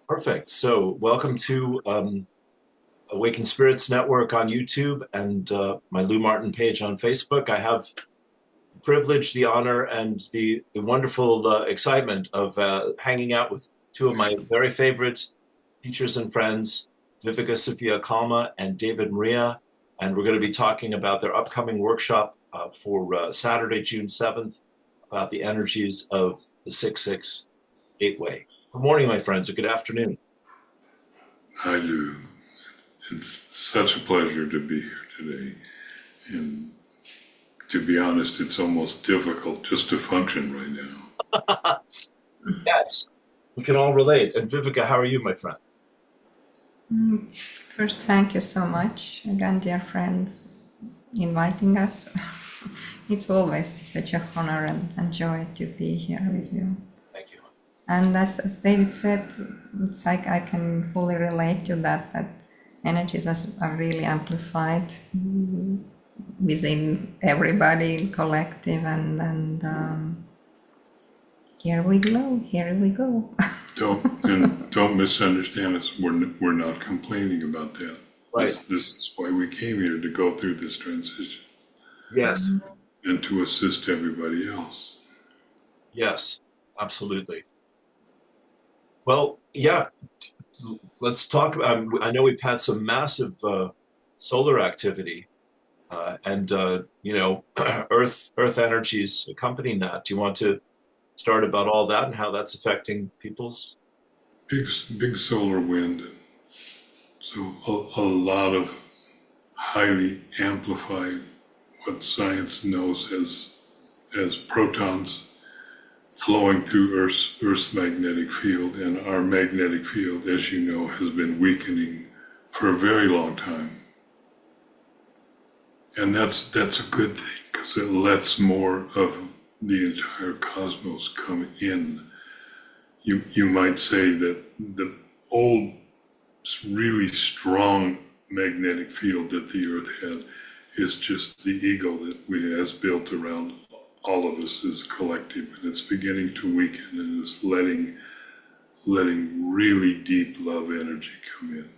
Perfect. So, welcome to Awakened Spirits Network on YouTube and my Lou Martin page on Facebook. I have the privilege, the honor, and the wonderful excitement of hanging out with two of my very favorite teachers and friends, Viivika Sophia Kalma and David Maria. And we're going to be talking about their upcoming workshop for Saturday, June 7th, about the energies of the 6-6 gateway. Good morning, my friends, or good afternoon. I do. It's such a pleasure to be here today. And to be honest, it's almost difficult just to function right now. Yes, we can all relate. And Viivika, how are you, my friend? First, thank you so much again, dear friend, inviting us. It's always such a honor and joy to be here with you. Thank you. And as David said, it's like I can fully relate to that energies are really amplified within everybody in collective, and here we go. Don't misunderstand us. We're not complaining about that. Right. This is why we came here, to go through this transition. Yes. And to assist everybody else. Yes, absolutely. Well, yeah, let's talk about, I know we've had some massive solar activity and, Earth energies accompanying that. Do you want to start about all that and how that's affecting people's? Big solar wind. So a lot of highly amplified, what science knows as protons, flowing through Earth's magnetic field. And our magnetic field, as you know, has been weakening for a very long time. And that's a good thing, because it lets more of the entire cosmos come in. You might say that the old, really strong magnetic field that the Earth had is just the ego that has built around all of us as a collective, and it's beginning to weaken, and it's letting really deep love energy come in.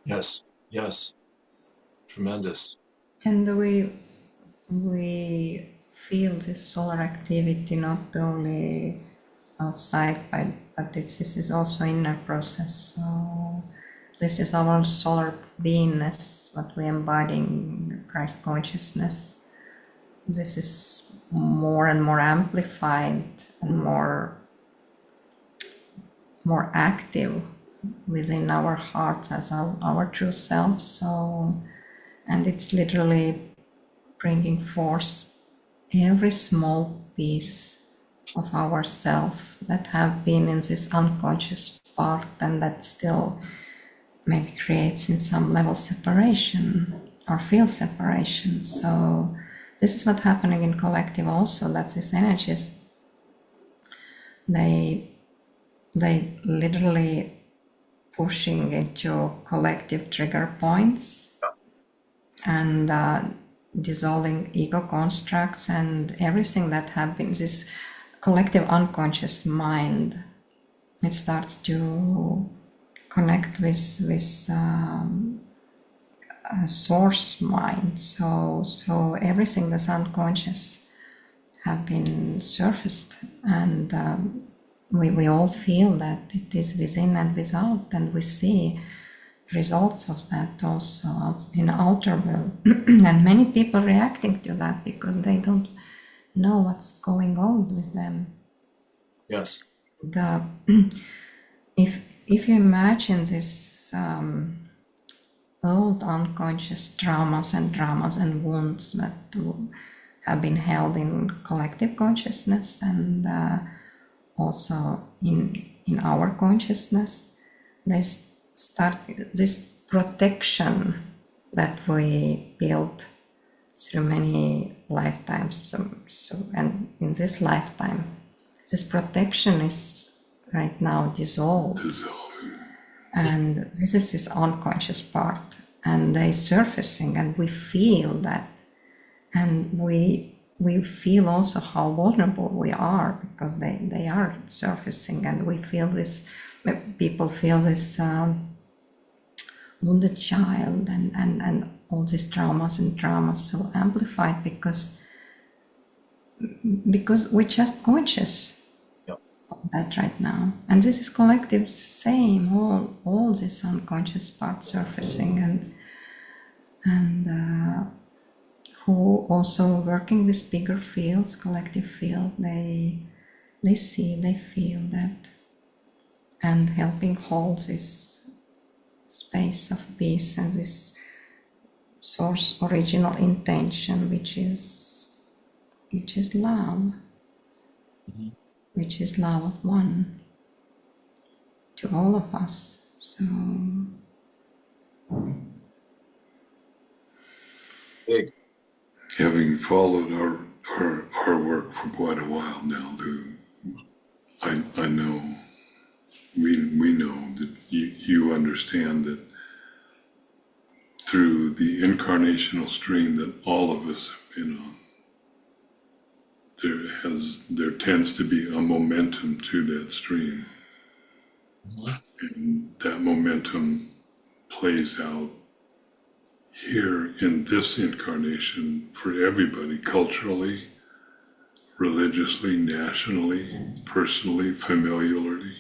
Yes, tremendous. And we feel this solar activity not only outside, but this is also inner process. So this is our solar beingness, what we embody in Christ consciousness. This is more and more amplified and more active within our hearts as our true selves. So, and it's literally bringing forth every small piece of ourself that have been in this unconscious part, and that still maybe creates in some level separation or feel separation. So this is what's happening in collective also, that these energies, they literally pushing into collective trigger points and dissolving ego constructs and everything that happens. This collective unconscious mind, it starts to connect with a source mind. So everything that's unconscious have been surfaced, and we all feel that it is within and without, and we see results of that also in the outer world. And many people reacting to that because they don't know what's going on with them. Yes. If you imagine this old unconscious traumas and wounds that have been held in collective consciousness and also in our consciousness, they start this protection that we built through many lifetimes. So and in this lifetime, this protection is right now dissolved. And this is this unconscious part, and they surfacing, and we feel that, and we feel also how vulnerable we are because they are surfacing, and we feel this people feel this wounded child and all these traumas and dramas so amplified because we're just conscious Yep. of that right now. And this is collective same, all this unconscious part surfacing and who also working with bigger fields, collective fields, they see, they feel that, and helping hold this space of peace and this source original intention, which is love, which is love of one to all of us. So Big. Having followed our work for quite a while now, Lou, I know, we know that you understand that through the incarnational stream that all of us have been on, there tends to be a momentum to that stream. And that momentum plays out here in this incarnation for everybody, culturally, religiously, nationally, personally, familiarly,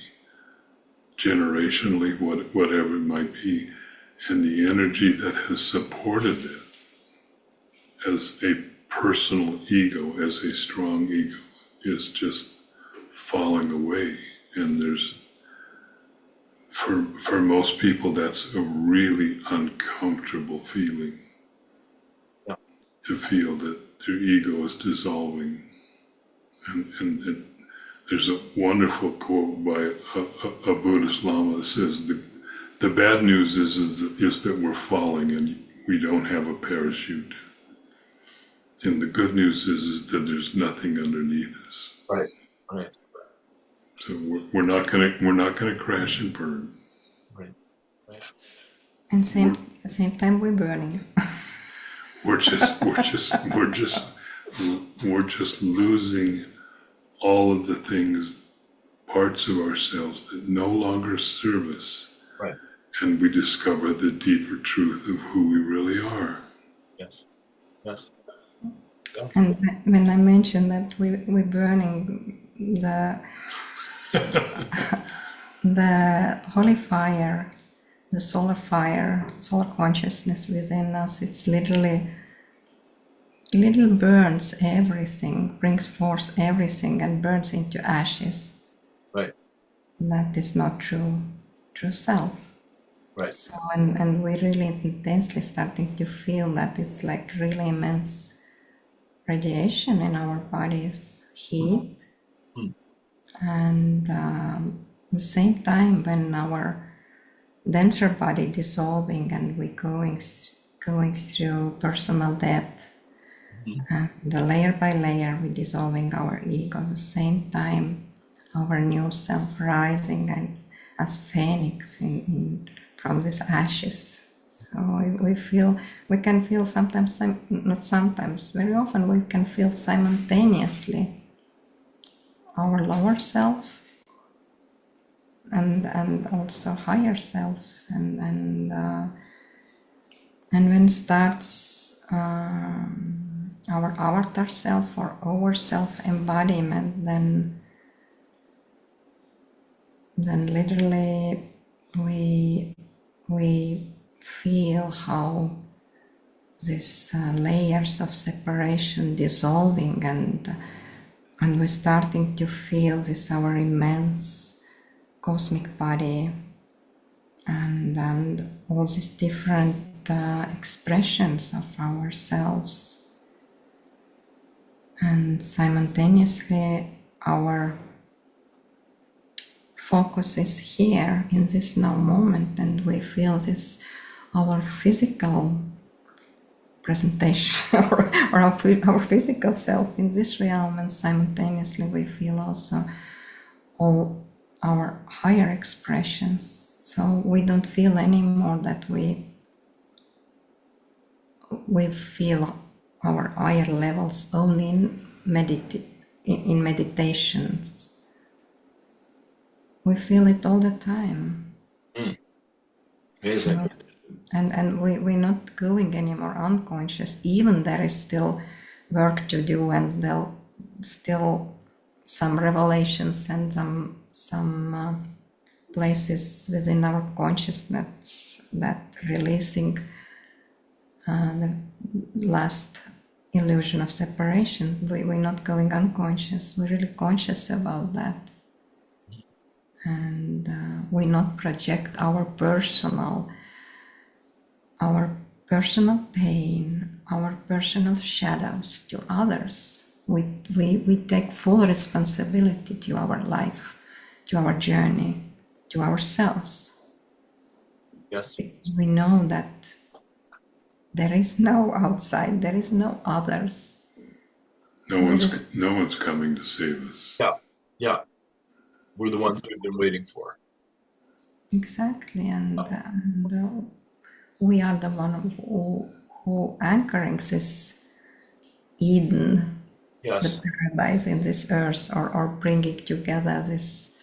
generationally, whatever it might be. And the energy that has supported that as a personal ego, as a strong ego, is just falling away. And there's, for most people, that's a really uncomfortable feeling. Yeah. To feel that their ego is dissolving. And there's a wonderful quote by a Buddhist Lama that says, the bad news is that we're falling and we don't have a parachute. And the good news is that there's nothing underneath us. Right, right. So we're not gonna crash and burn. Right, right. and at the same time we're burning. We're just losing all of the things, parts of ourselves that no longer serve us. Right. And we discover the deeper truth of who we really are. Yes. Yes. Yeah. And when I mentioned that we're burning the holy fire, the solar fire, solar consciousness within us, it's literally burns everything, brings forth everything and burns into ashes. Right. That is not true self. Right. So and we're really intensely starting to feel that it's like really immense radiation in our bodies, heat. And at the same time, when our denser body dissolving and we going through personal death, and the layer by layer we dissolving our ego. At the same time, our new self rising and as phoenix from these ashes. So we can feel sometimes, not sometimes, very often we can feel simultaneously our lower self and also higher self, and when starts our avatar self or our self embodiment, then literally we feel how these layers of separation dissolving, and we're starting to feel this our immense cosmic body and all these different expressions of ourselves, and simultaneously our focus is here in this now moment, and we feel this our physical presentation or our physical self in this realm, and simultaneously we feel also all our higher expressions. So we don't feel anymore that we feel our higher levels only in meditations, We feel it all the time. Amazing. So, and we're not going anymore unconscious. Even there is still work to do, and still some revelations and some places within our consciousness that releasing the last illusion of separation. We're not going unconscious. We're really conscious about that. And we not project our personal pain, our personal shadows to others. We take full responsibility to our life, to our journey, to ourselves. Yes. We know that there is no outside, there is no others. No one's coming to save us. Yeah. We're the ones we've been waiting for. Exactly, and we are the one who anchoring this Eden, Yes. the paradise in this earth, or bringing together this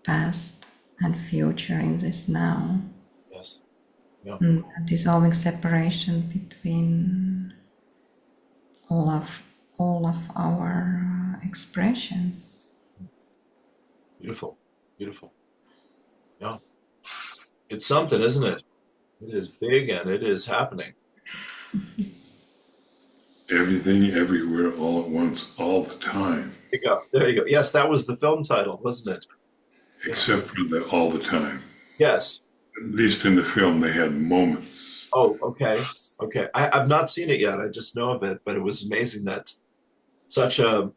past and future in this now. Yes. Yeah. And dissolving separation between all of our expressions. Beautiful. Beautiful. Yeah. It's something, isn't it? It is big and it is happening. Everything, everywhere, all at once, all the time. There you go. There you go. Yes, that was the film title, wasn't it? Except for the all the time. Yes. At least in the film, they had moments. Oh, okay. Okay. I've not seen it yet. I just know of it, but it was amazing that such a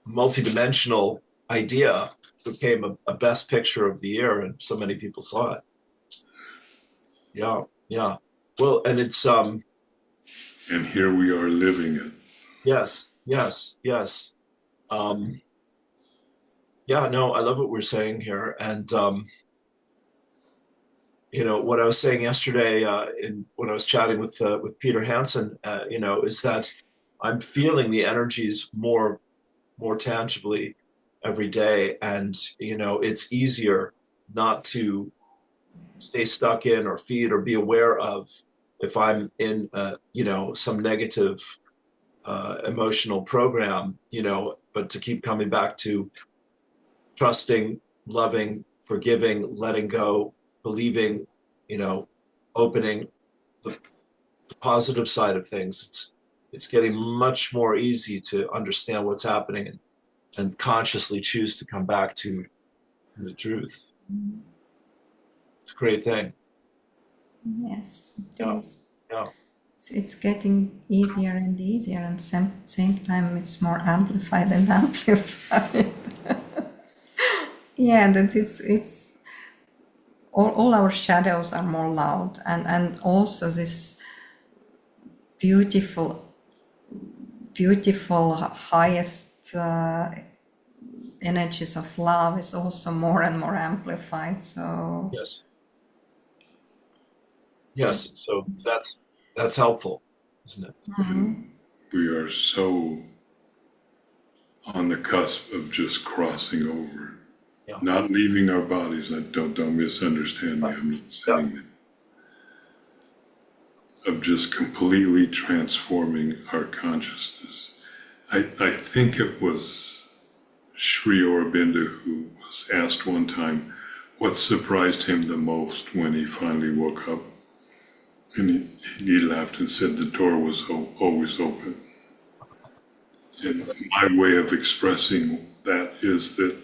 multidimensional idea became a best picture of the year and so many people saw it. Yeah. Yeah. Well, and it's And here we are living it. yes, yes, yes. Yeah, no, I love what we're saying here. And what I was saying yesterday when I was chatting with Peter Hansen, is that I'm feeling the energies more tangibly every day, and it's easier not to stay stuck in or feed or be aware of if I'm in some negative emotional program, but to keep coming back to trusting, loving, forgiving, letting go, believing, opening the positive side of things. It's getting much more easy to understand what's happening and consciously choose to come back to the truth. It's a great thing. Yes, it Yeah. is. Yeah. It's getting easier and easier, and same time it's more amplified and amplified. Yeah, that it's all our shadows are more loud, and also this beautiful highest energies of love is also more and more amplified. So Yes. So that's helpful, isn't it? And we are so on the cusp of just crossing over. Yeah. Not leaving our bodies. Don't misunderstand me. I'm not saying that. Of just completely transforming our consciousness. I think it was Sri Aurobindo who was asked one time what surprised him the most when he finally woke up. And he laughed and said the door was always open. And my way of expressing that is that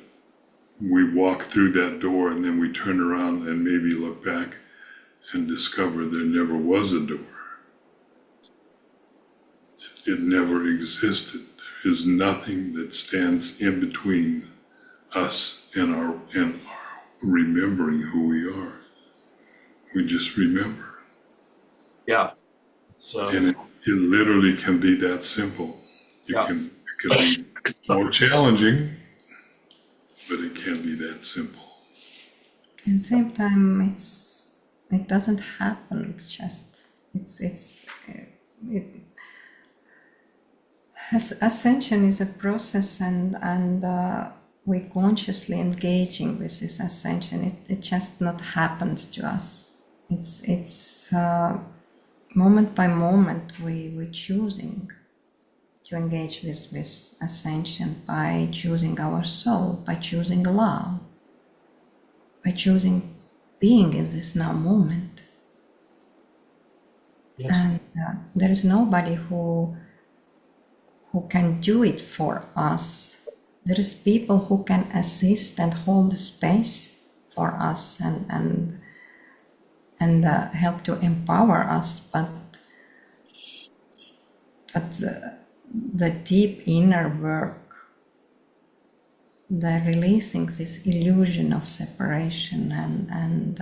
we walk through that door and then we turn around and maybe look back and discover there never was a door. It never existed. There is nothing that stands in between us and our remembering who we are. We just remember. Yeah. So And it literally can be that simple. It can be more challenging, but it can be that simple. at the same time, it doesn't happen. Ascension is a process, and we consciously engaging with this ascension, it just not happens to us. It's moment by moment we choosing to engage with ascension by choosing our soul, by choosing love, by choosing being in this now moment. Yes. And there is nobody who can do it for us. There is people who can assist and hold the space for us and help to empower us, but the deep inner work, the releasing this illusion of separation and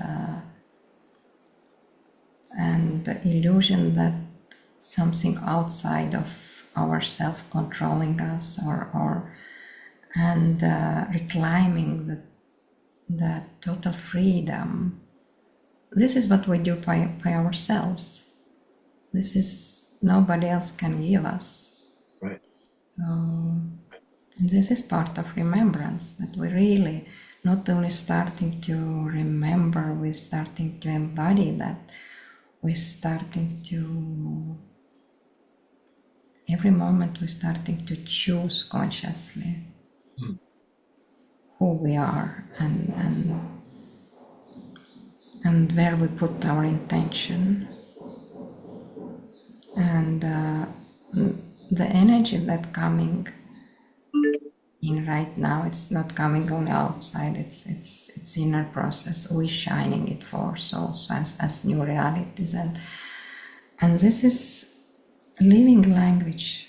the illusion that something outside of ourself controlling us and reclaiming the total freedom. This is what we do by ourselves. This is nobody else can give us. Right. So, and this is part of remembrance, that we really not only starting to remember, we're starting to embody that. We're starting to, every moment we're starting to choose consciously who we are and where we put our intention. And the energy that coming in right now, it's not coming only outside, it's inner process. We're shining it forth also as new realities. And this is living language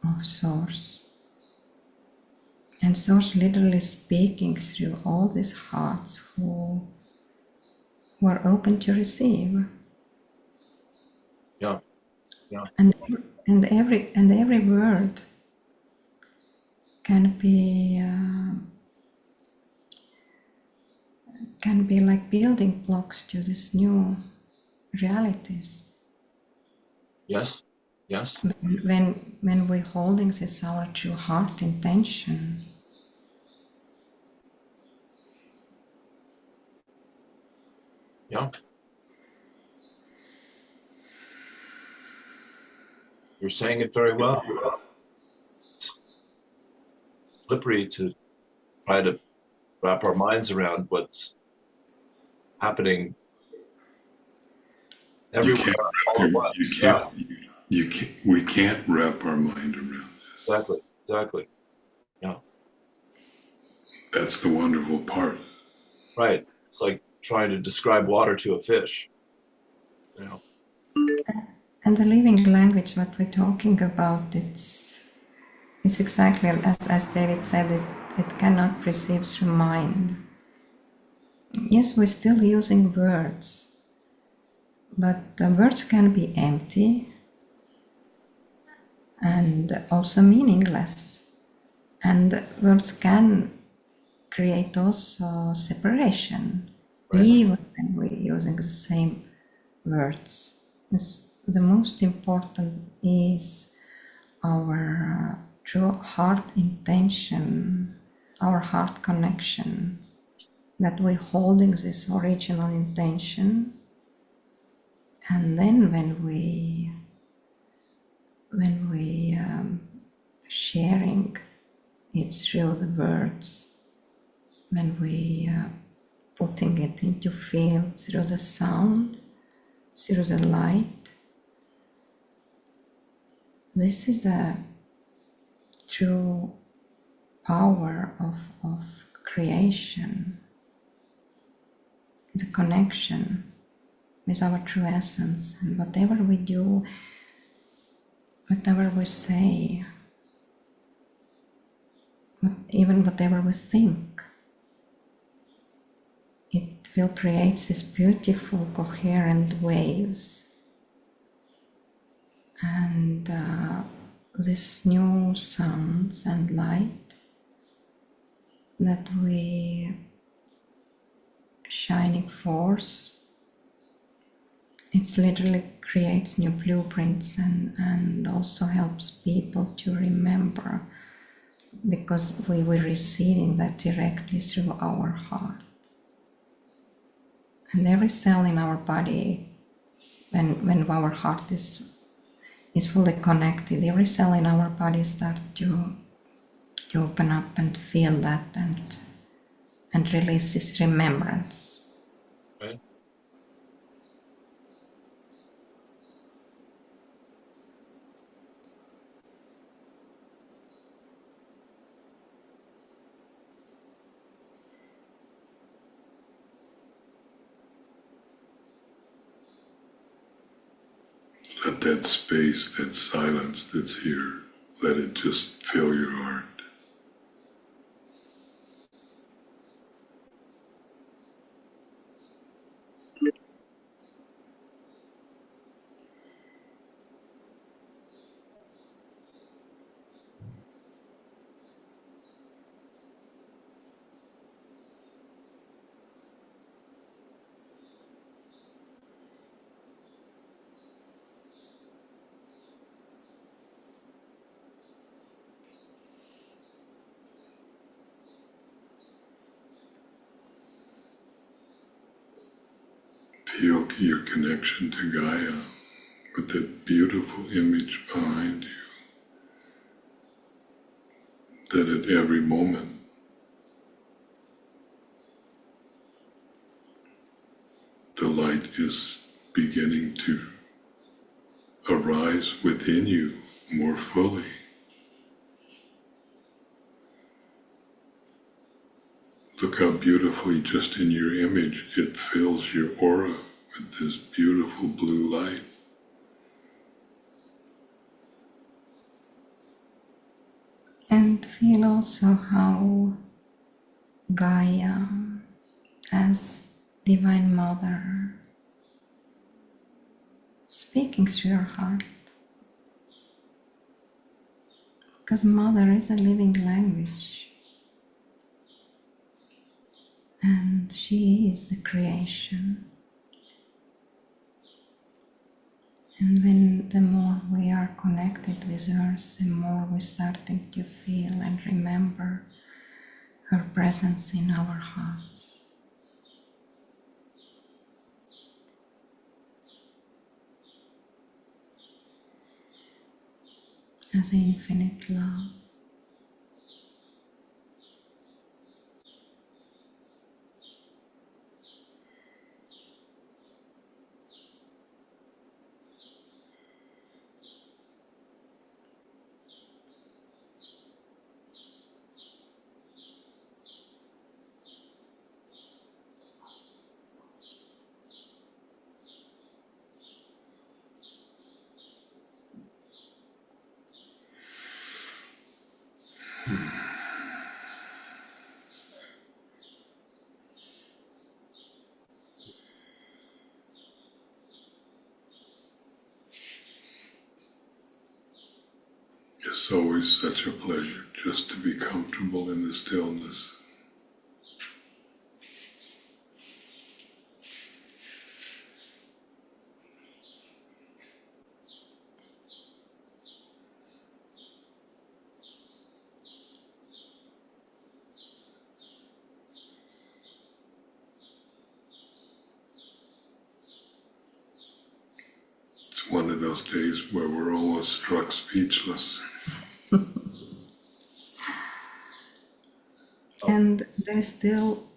of Source. And Source literally speaking through all these hearts who are open to receive. Yeah. Yeah. And every word can be like building blocks to these new realities. Yes. Yes. When we're holding this our true heart intention, Yeah. You're saying it very well. It's slippery to try to wrap our minds around what's happening everywhere all at once. We can't wrap our mind around this. Exactly. Yeah. That's the wonderful part. Right. It's like trying to describe water to a fish. You know. and the living language, what we're talking about, it's exactly as David said, it cannot perceive through mind. Yes, we're still using words, but the words can be empty and also meaningless. And words can create also separation, Right. even when we're using the same words. The most important is our true heart intention, our heart connection, that we're holding this original intention, and then when we sharing it through the words, when we putting it into field through the sound, through the light, this is a true power of creation, the connection with our true essence. And whatever we do, whatever we say, even whatever we think, it will create these beautiful coherent waves. And these new sounds and light that we shining forth, it literally creates new blueprints and also helps people to remember because we were receiving that directly through our heart. And every cell in our body, when our heart is fully connected, every cell in our body starts to open up and feel that and release this remembrance. Right. Let that space, that silence that's here, let it just fill your heart. Feel your connection to Gaia with that beautiful image behind you, that at every moment the light is beginning to arise within you more fully. Look how beautifully, just in your image, it fills your aura with this beautiful blue light. And feel also how Gaia, as Divine Mother, speaking through your heart. Because Mother is a living language. And she is the creation. And when the more we are connected with Earth, the more we're starting to feel and remember her presence in our hearts. As infinite love. It's always such a pleasure just to be comfortable in the stillness. It's one of those days where we're almost struck speechless. And there's still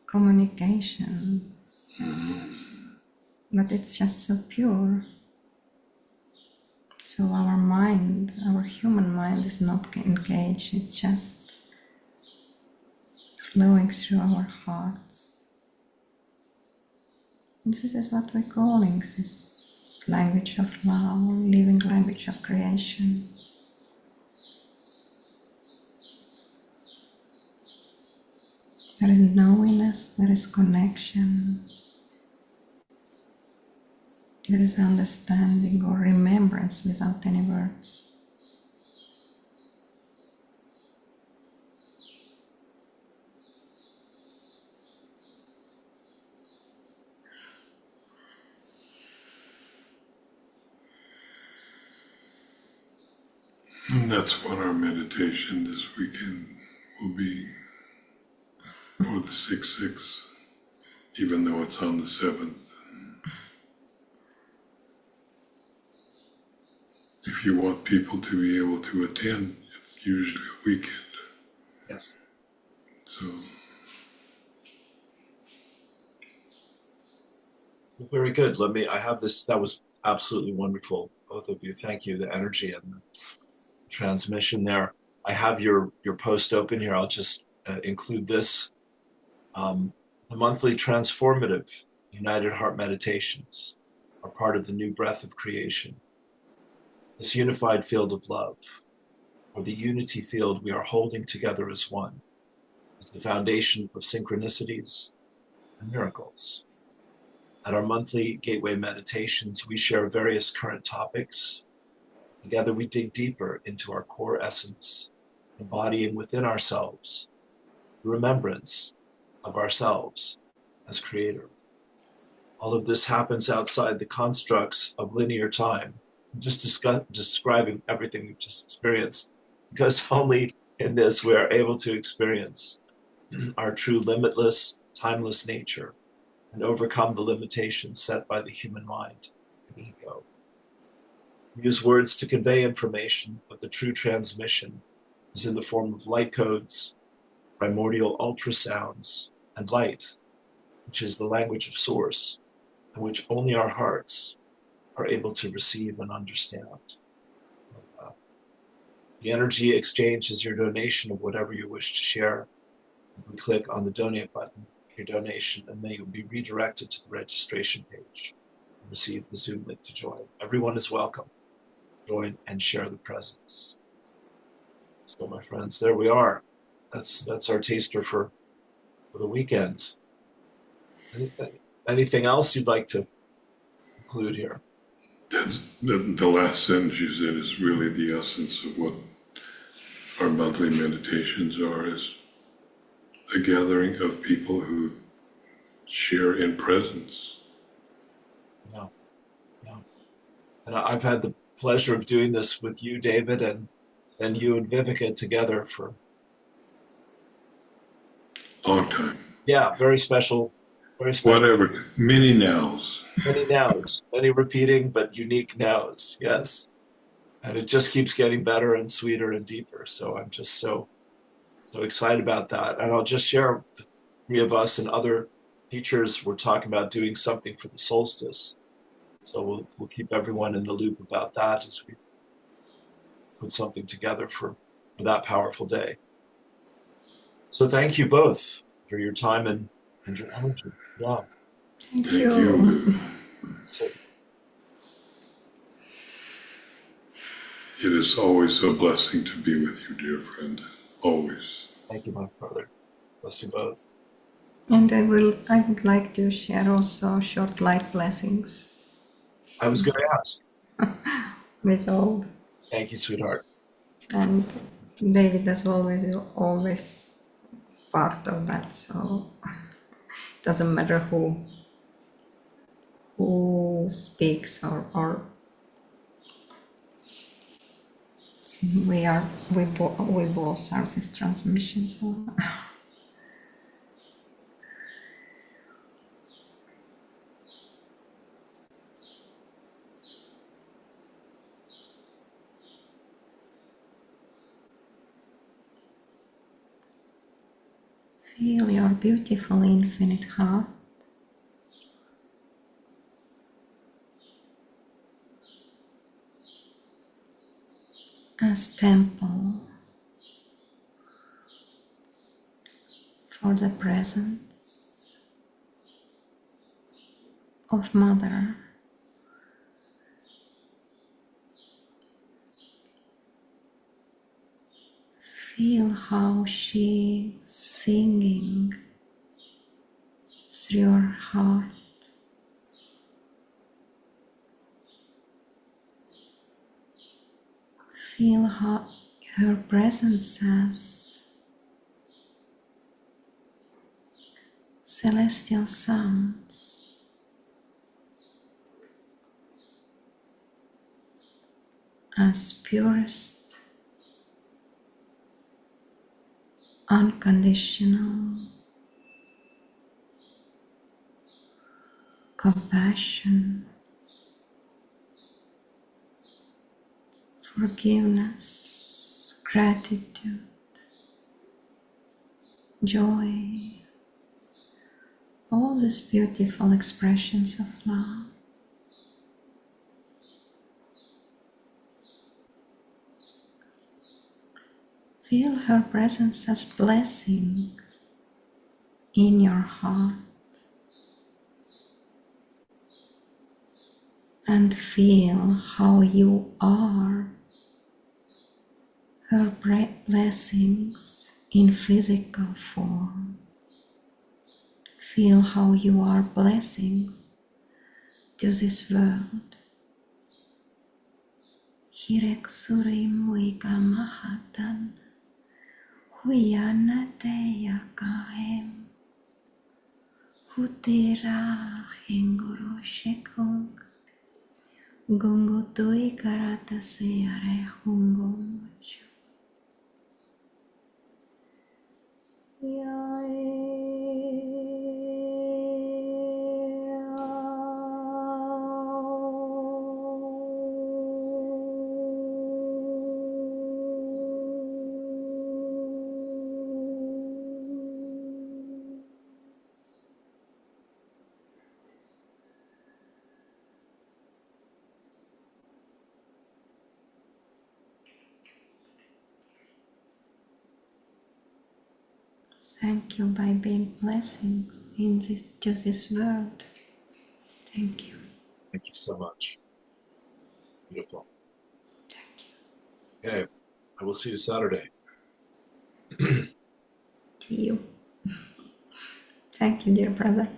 communication, but it's just so pure. So our mind, our human mind is not engaged, it's just flowing through our hearts. And this is what we're calling this language of love, living language of creation. There is knowingness, there is connection, there is understanding or remembrance without any words. And that's what our meditation this weekend will be for the 6/6, even though it's on the 7th. If you want people to be able to attend, it's usually a weekend. Yes. So, Very good. I have this. That was absolutely wonderful. Both of you. Thank you. The energy and the transmission there. I have your post open here. I'll just include this. The monthly transformative United Heart Meditations are part of the new breath of creation. This unified field of love, or the unity field we are holding together as one, is the foundation of synchronicities and miracles. At our monthly Gateway Meditations, we share various current topics. Together, we dig deeper into our core essence, embodying within ourselves the remembrance of ourselves as creator. All of this happens outside the constructs of linear time. I'm just describing everything we've just experienced, because only in this we are able to experience our true limitless, timeless nature and overcome the limitations set by the human mind and ego. We use words to convey information, but the true transmission is in the form of light codes, primordial ultrasounds, and light, which is the language of source, and which only our hearts are able to receive and understand. The energy exchange is your donation of whatever you wish to share. Simply click on the donate button, your donation, and then you'll be redirected to the registration page and receive the Zoom link to join. Everyone is welcome. Join and share the presence. So, my friends, there we are. That's our taster for the weekend. Anything else you'd like to include here? the last sentence you said is really the essence of what our monthly meditations are, is a gathering of people who share in presence. Yeah. And I've had the pleasure of doing this with you, David, and you and Viivika together for Long time. Yeah, very special. Whatever. Many nows. Many nows, many repeating, but unique nows. Yes. And it just keeps getting better and sweeter and deeper. So I'm just so excited about that. And I'll just share, the three of us and other teachers were talking about doing something for the solstice. So we'll keep everyone in the loop about that as we put something together for that powerful day. So thank you both for your time and your energy. Yeah. Thank Thank you. you. So, It is always a blessing to be with you, dear friend. Always. thank you, my brother. Bless you both. And I would like to share also short light blessings I was going to ask. with all. Thank you, sweetheart. And David as always is always part of that, so it doesn't matter who speaks or we both are this transmission. So feel your beautiful infinite heart as temple for the presence of Mother. Feel how she is singing through your heart. Feel how her presence as celestial sounds as purest unconditional compassion, forgiveness, gratitude, joy, all these beautiful expressions of love. Feel her presence as blessings in your heart and feel how you are her blessings in physical form. Feel how you are blessings to this world. Hirek surim wika mahatan, huyana teya kahem, hutera hengoro shekong, gungo tui karata seare hungomocho. Thank you by being blessings to this world. Thank you. Thank you so much. Beautiful. Thank you. Okay, I will see you Saturday. See you. Thank you, dear brother.